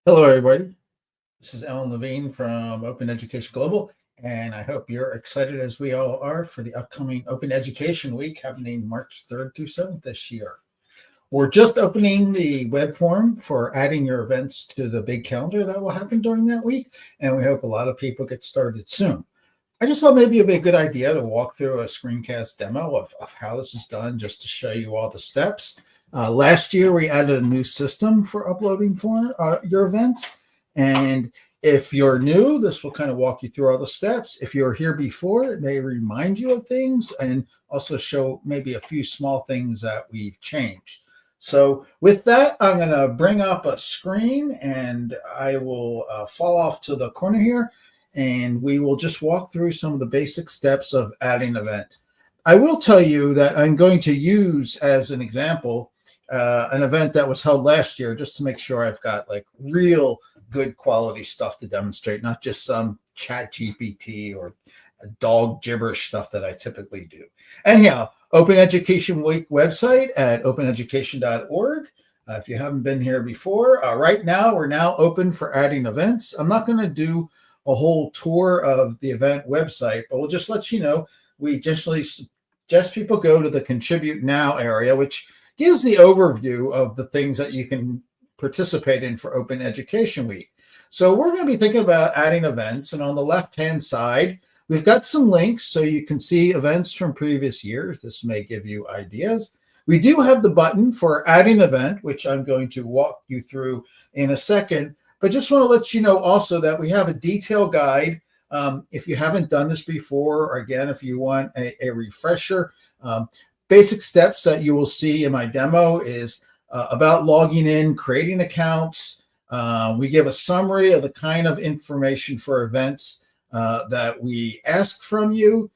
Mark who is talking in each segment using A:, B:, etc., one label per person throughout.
A: Hello, everybody. This is Alan Levine from Open Education Global, and I hope you're excited as we all are for the upcoming Open Education Week happening March 3rd through 7th this year. We're just opening the web form for adding your events to the big calendar that will happen during that week, and we hope a lot of people get started soon. I just thought maybe it'd be a good idea to walk through a screencast demo of how this is done just to show you all the steps. Last year, we added a new system for uploading for your events. And if you're new, this will kind of walk you through all the steps. If you're here before, it may remind you of things and also show maybe a few small things that we've changed. So with that, I'm going to bring up a screen and I will fall off to the corner here and we will just walk through some of the basic steps of adding an event. I will tell you that I'm going to use as an example an event that was held last year just to make sure I've got like real good quality stuff to demonstrate, not just some chat GPT or dog gibberish stuff that I typically do. Anyhow, Open Education Week website at openeducation.org. If you haven't been here before, right now we're now open for adding events. I'm not going to do a whole tour of the event website, but we'll just let you know we generally suggest people go to the Contribute Now area, which gives the overview of the things that you can participate in for Open Education Week. So we're going to be thinking about adding events, and on the left-hand side, we've got some links so you can see events from previous years. This may give you ideas. We do have the button for adding event, which I'm going to walk you through in a second, but just want to let you know also that we have a detailed guide. If you haven't done this before, or again, if you want a refresher, basic steps that you will see in my demo is about logging in, creating accounts. We give a summary of the kind of information for events that we ask from you.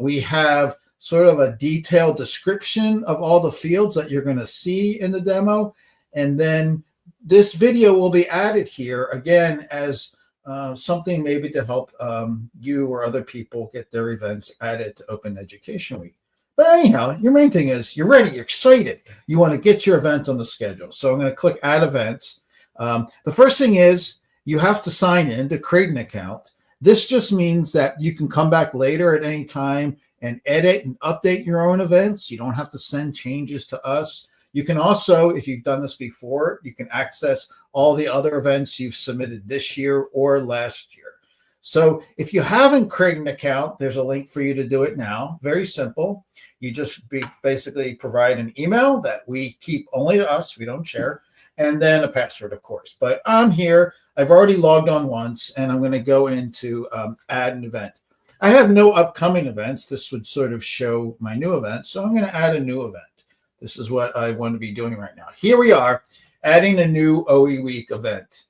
A: We have sort of a detailed description of all the fields that you're going to see in the demo. And then this video will be added here again as something maybe to help you or other people get their events added to Open Education Week. But anyhow, your main thing is you're ready, you're excited. You want to get your event on the schedule. So I'm going to click Add Events. The first thing is you have to sign in to create an account. This just means that you can come back later at any time and edit and update your own events. You don't have to send changes to us. You can also, if you've done this before, you can access all the other events you've submitted this year or last year. So if you haven't created an account, there's a link for you to do it now. Very simple. You just basically provide an email that we keep only to us. We don't share. And then a password, of course. But I'm here. I've already logged on once, and I'm going to go into add an event. I have no upcoming events. This would sort of show my new event. So I'm going to add a new event. This is what I want to be doing right now. Here we are, adding a new OE Week event.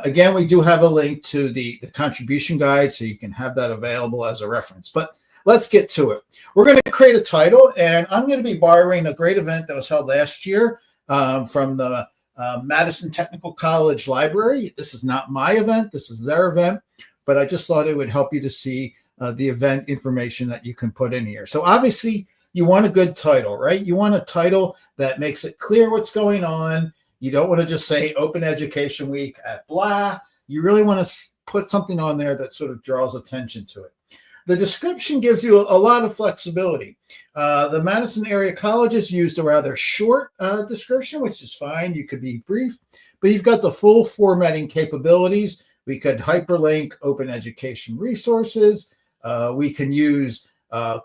A: Again, we do have a link to the contribution guide, so you can have that available as a reference. But let's get to it. We're going to create a title, and I'm going to be borrowing a great event that was held last year from the Madison Technical College Library. This is not my event. This is their event, but I just thought it would help you to see the event information that you can put in here. So obviously, you want a good title, right? You want a title that makes it clear what's going on. You don't want to just say Open Education Week at blah. You really want to put something on there that sort of draws attention to it. The description gives you a lot of flexibility. The Madison area colleges used a rather short description, which is fine. You could be brief, but you've got the full formatting capabilities. We could hyperlink open education resources. We can use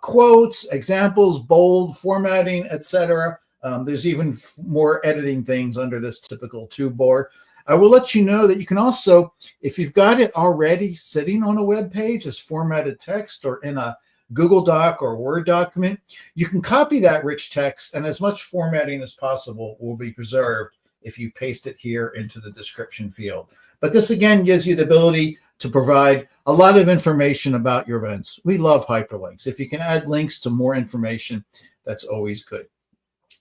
A: quotes, examples, bold, formatting, etc. There's even more editing things under this typical toolbar. I will let you know that you can also, if you've got it already sitting on a web page as formatted text or in a Google Doc or Word document, you can copy that rich text, and as much formatting as possible will be preserved if you paste it here into the description field. But this again gives you the ability to provide a lot of information about your events. We love hyperlinks. If you can add links to more information, that's always good.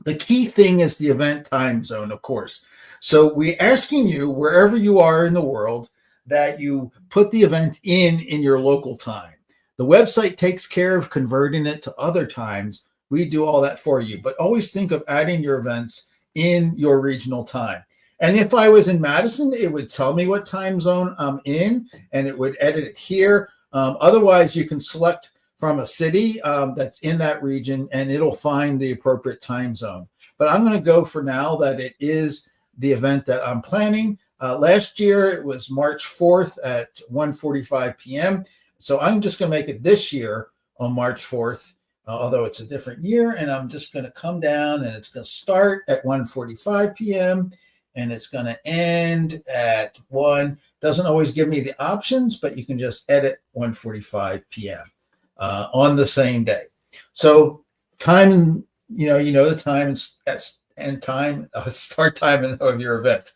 A: The key thing is the event time zone, of course. So we're asking you, wherever you are in the world, that you put the event in your local time. The website takes care of converting it to other times. We do all that for you, but always think of adding your events in your regional time. And if I was in Madison, it would tell me what time zone I'm in, and it would edit it here. Otherwise, you can select from a city that's in that region, and it'll find the appropriate time zone. But I'm going to go for now that it is the event that I'm planning. Last year, it was March 4th at 1:45 p.m. So I'm just going to make it this year on March 4th, although it's a different year. And I'm just going to come down, and it's going to start at 1:45 p.m. and it's going to end at 1. Doesn't always give me the options, but you can just edit 1:45 p.m. On the same day. So time, you know the time and time, start time of your event.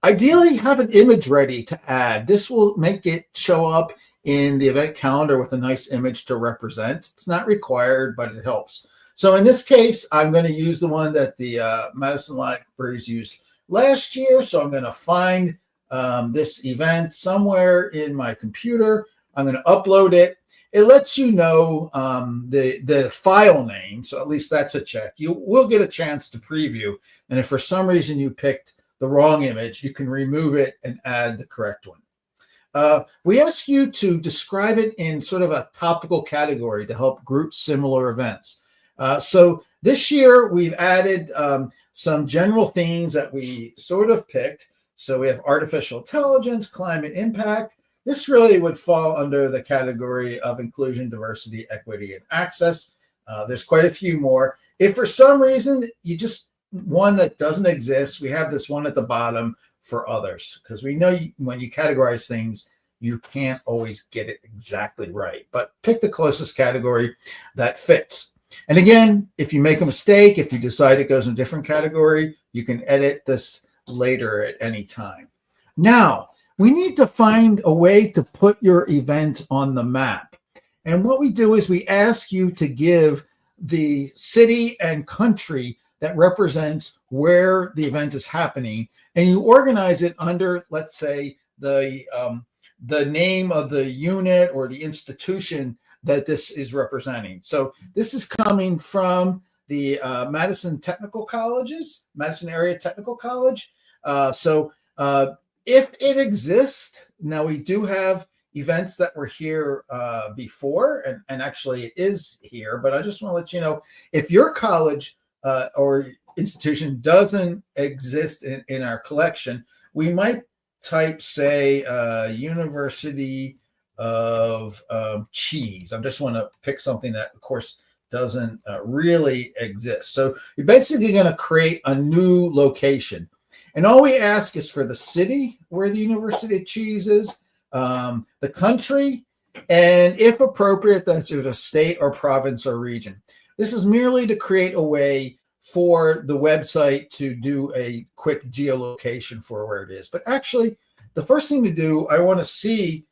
A: Ideally, have an image ready to add. This will make it show up in the event calendar with a nice image to represent. It's not required, but it helps. So in this case, I'm going to use the one that the Madison Libraries used last year. So I'm going to find this event somewhere in my computer. I'm going to upload it. It lets you know the file name, so at least that's a check. You will get a chance to preview, and if for some reason you picked the wrong image, you can remove it and add the correct one. We ask you to describe it in sort of a topical category to help group similar events. So this year we've added some general themes that we sort of picked. So we have artificial intelligence, climate impact. This really would fall under the category of inclusion, diversity, equity, and access. There's quite a few more. If for some reason you just one that doesn't exist, we have this one at the bottom for others, because we know when you categorize things, you can't always get it exactly right. But pick the closest category that fits. And again, if you make a mistake, if you decide it goes in a different category, you can edit this later at any time. Now, we need to find a way to put your event on the map. And what we do is we ask you to give the city and country that represents where the event is happening, and you organize it under, let's say, the name of the unit or the institution that this is representing. So this is coming from the Madison Technical Colleges, Madison Area Technical College. If it exists, now we do have events that were here before, and actually it is here, but I just want to let you know, if your college or institution doesn't exist in our collection, we might type, say, University of Cheese. I just want to pick something that, of course, doesn't really exist. So you're basically going to create a new location. And all we ask is for the city where the University of Cheese is, the country, and if appropriate, that's either a state or province or region. This is merely to create a way for the website to do a quick geolocation for where it is. But actually, the first thing to do, I want to see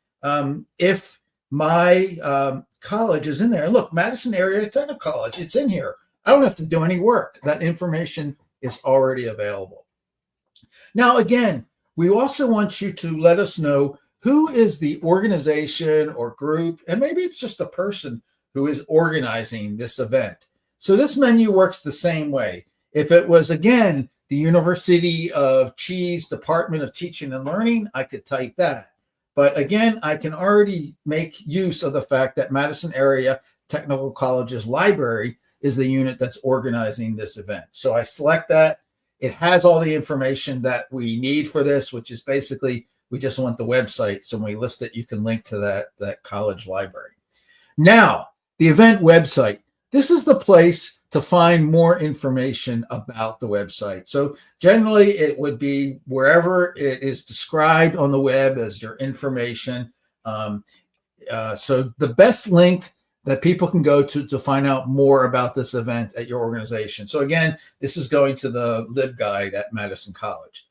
A: if my college is in there. Look, Madison Area Technical College, it's in here. I don't have to do any work. That information is already available. Now, again, we also want you to let us know who is the organization or group, and maybe it's just a person who is organizing this event. So this menu works the same way. If it was, again, the University of Cheese Department of Teaching and Learning, I could type that. But again, I can already make use of the fact that Madison Area Technical College's library is the unit that's organizing this event. So I select that. It has all the information that we need for this, which is basically, we just want the website. So when we list it, you can link to that college library. Now, the event website. This is the place to find more information about the website. So generally, it would be wherever it is described on the web as your information. So the best link that people can go to find out more about this event at your organization. So again, this is going to the LibGuide at Madison College.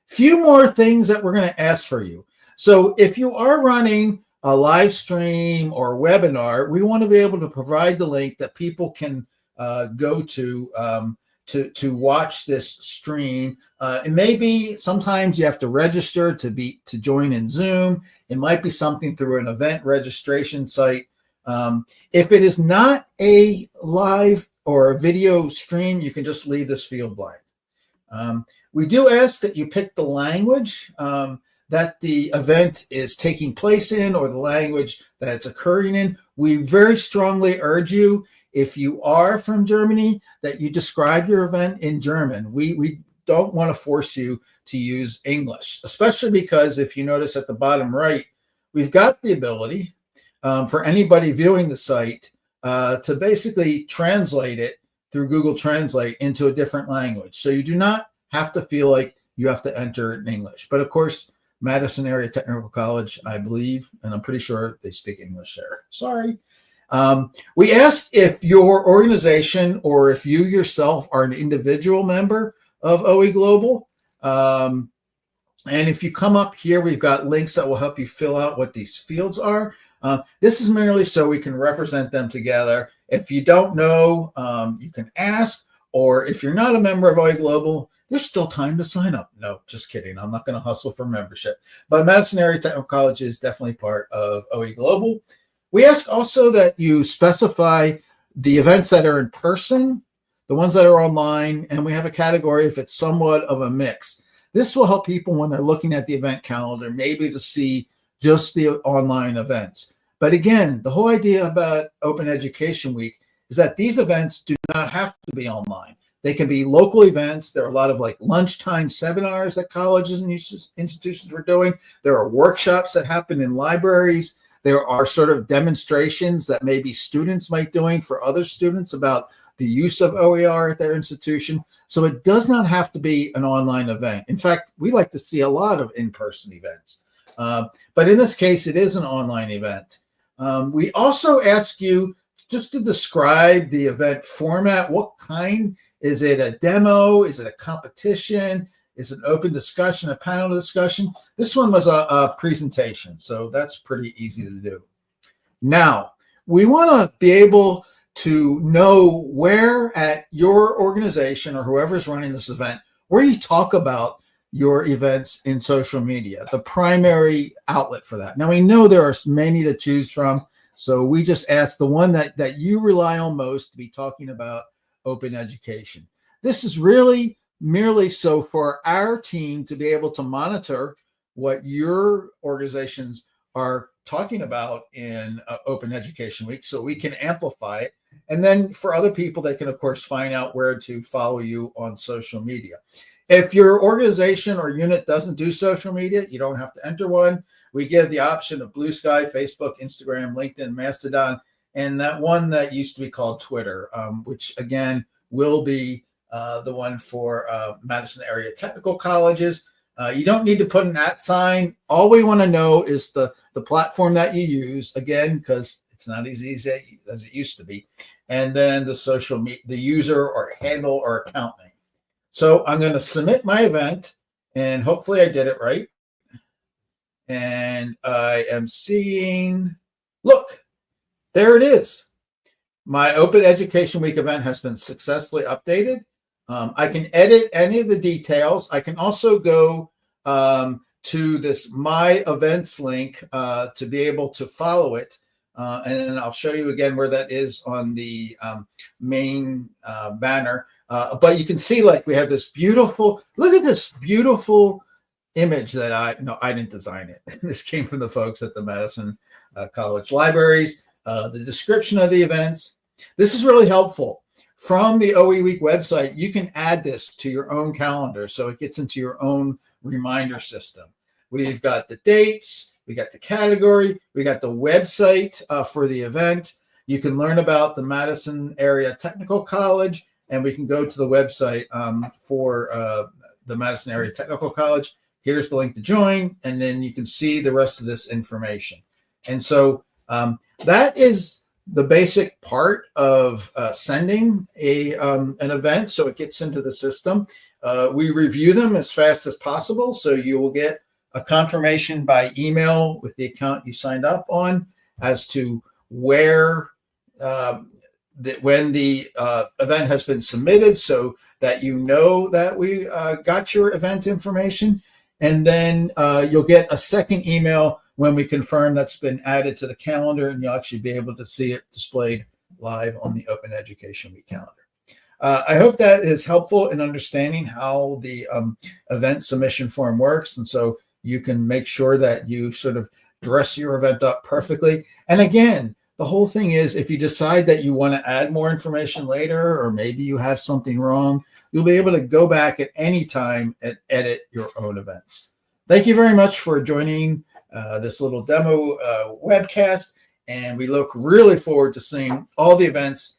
A: Few more things that we're going to ask for you. So if you are running a live stream or webinar, we want to be able to provide the link that people can go to watch this stream. It may be sometimes you have to register to join in Zoom. It might be something through an event registration site. If it is not a live or a video stream, you can just leave this field blank. We do ask that you pick the language that the event is taking place in, or the language that it's occurring in. We very strongly urge you, if you are from Germany, that you describe your event in German. We don't want to force you to use English, especially because if you notice at the bottom right, we've got the ability for anybody viewing the site to basically translate it through Google Translate into a different language. So you do not have to feel like you have to enter it in English. But of course, Madison Area Technical College, I believe, and I'm pretty sure they speak English there. Sorry. We ask if your organization or if you yourself are an individual member of OE Global. And if you come up here, we've got links that will help you fill out what these fields are. This is merely so we can represent them together. If you don't know, you can ask, or if you're not a member of OE Global, there's still time to sign up. No, just kidding. I'm not going to hustle for membership. But Madison Area Technical College is definitely part of OE Global. We ask also that you specify the events that are in person, the ones that are online, and we have a category if it's somewhat of a mix. This will help people when they're looking at the event calendar, maybe to see just the online events. But again, the whole idea about Open Education Week is that these events do not have to be online. They can be local events. There are a lot of like lunchtime seminars that colleges and institutions were doing. There are workshops that happen in libraries. There are sort of demonstrations that maybe students might doing for other students about the use of OER at their institution. So it does not have to be an online event. In fact, we like to see a lot of in-person events. But in this case, it is an online event. We also ask you just to describe the event format. What kind? Is it a demo? Is it a competition? Is it an open discussion, a panel discussion? This one was a presentation, so that's pretty easy to do. Now, we want to be able to know where at your organization or whoever's running this event, where you talk about your events in social media, the primary outlet for that. Now, we know there are many to choose from, so we just ask the one that you rely on most to be talking about open education. This is really merely so for our team to be able to monitor what your organizations are talking about in Open Education Week, so we can amplify it. And then for other people, they can, of course, find out where to follow you on social media. If your organization or unit doesn't do social media, you don't have to enter one. We give the option of Blue Sky, Facebook, Instagram, LinkedIn, Mastodon, and that one that used to be called Twitter, which again will be the one for Madison Area Technical Colleges. You don't need to put an @ sign. All we want to know is the platform that you use, again, because it's not as easy as it used to be. And then the social media, the user or handle or account name. So I'm going to submit my event, and hopefully I did it right. And I am seeing, look, there it is. My Open Education Week event has been successfully updated. I can edit any of the details. I can also go to this My Events link to be able to follow it. And then I'll show you again where that is on the main banner. But you can see, like, we have this beautiful, look at this beautiful image that I didn't design it. This came from the folks at the Madison College Libraries. The description of the events. This is really helpful. From the OE Week website, you can add this to your own calendar so it gets into your own reminder system. We've got the dates, we got the category, we got the website for the event. You can learn about the Madison Area Technical College, and we can go to the website for the Madison Area Technical College. Here's the link to join, and then you can see the rest of this information. And so that is the basic part of sending an event so it gets into the system. We review them as fast as possible, so you will get a confirmation by email with the account you signed up on as to where when the event has been submitted, so that you know that we got your event information. And then you'll get a second email when we confirm that's been added to the calendar, and you'll actually be able to see it displayed live on the Open Education Week calendar. I hope that is helpful in understanding how the event submission form works. And so you can make sure that you sort of dress your event up perfectly. And again, the whole thing is if you decide that you want to add more information later, or maybe you have something wrong, you'll be able to go back at any time and edit your own events. Thank you very much for joining this little demo webcast. And we look really forward to seeing all the events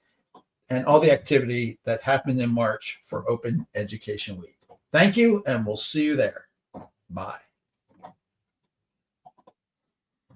A: and all the activity that happened in March for Open Education Week. Thank you, and we'll see you there. Bye.